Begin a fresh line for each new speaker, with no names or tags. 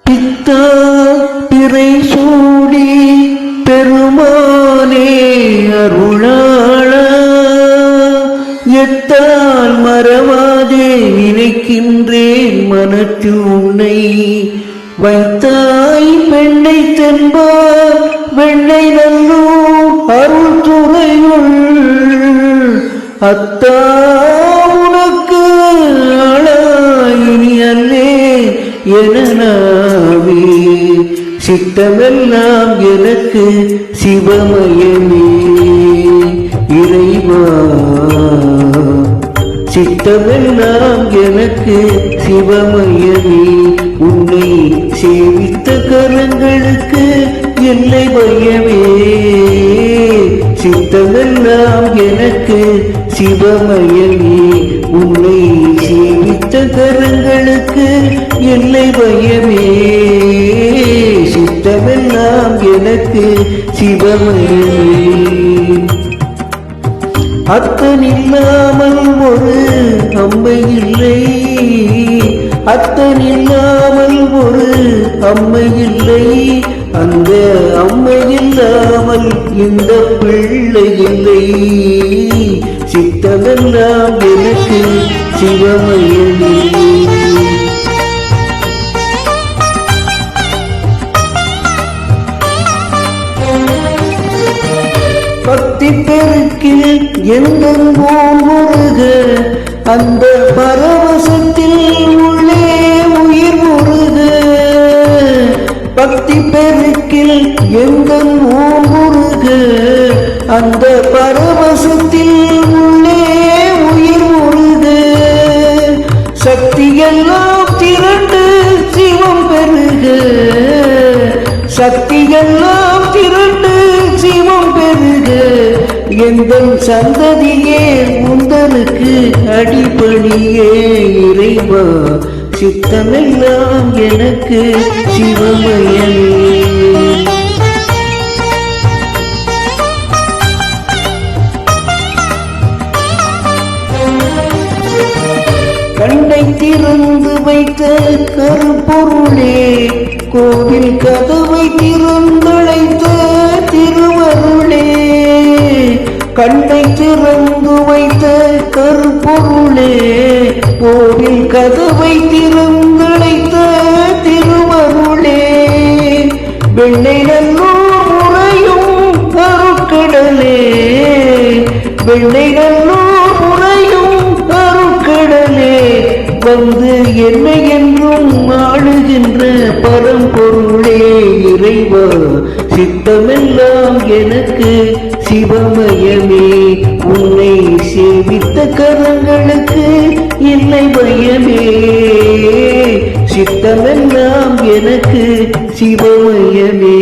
பித்தா பிறை சூடி பெருமானே அருளாள எத்தால் மறவாதே நினைக்கின்றேன் மனத்து உன்னை வைத்தாய் பெண்ணை தென்பார் வெண்ணை நல்லூர் அருள் துறையுள் அத்தா உனக்கு ஆளாயினி அல்லே எனாவே சித்தமெல்லாம் எனக்கு சிவமயமே இறைவா சித்தமெல்லாம் எனக்கு சிவமயமே உன்னை சேவித்த கரங்களுக்கு எல்லை பயமே சித்தமெல்லாம் எனக்கு சிவமயமே உன்னை சேவித்த கரங்களுக்கு எல்லை பயமே சித்தமெல்லாம் எனக்கு சிவமயமே அத்தனில்லாமல் ஒரு அம்மை இல்லை அத்தனில்லாமல் ஒரு அம்மை இல்லை அந்த அம்மை இல்லாமல் இந்த பிள்ளை இல்லை சித்தமெல்லாம் எனக்கு சிவமயமே பக்தி பெருக்கில் எங்கெங்கோம் முருக அந்த பரவசத்தில் உள்ளே உயிர் முருக பக்தி பெருக்கில் எங்கெங்கோம் முருக அந்த பரவசத்தில் உள்ளே உயிர் முருக சக்தியெல்லாம் திரண்டு சிவம் பெருக சக்தியெல்லாம் திரண்டு சிவம் பெருக எங்கள் சந்ததியே உந்தனுக்கு அடிபணியே இறைவா சித்தமெல்லாம் எனக்கு சிவமயமே கண்ணை திறந்து வைத்த கருப்பொருளே கோவில் கதவை திறந்தழைத்த திருவருளே கண்ணை திறந்து வைத்த கருப்பொருளே கோவில் கதவை திறந்தழைத்த திருவருளே வெண்ணை நல்லூர் முறையும் கருக்கடலே வெண்ணை நல்லூர் முறையும் கருக்கடலே வந்து என்னை என்றும் ஆளுகின்ற பரம்பொருளே இறைவா சித்தமெல்லாம் எனக்கு சிவமயமே உன்னை சேவித்த கரங்களுக்கு இல்லை பயமே சித்தமெல்லாம் எனக்கு சிவமயமே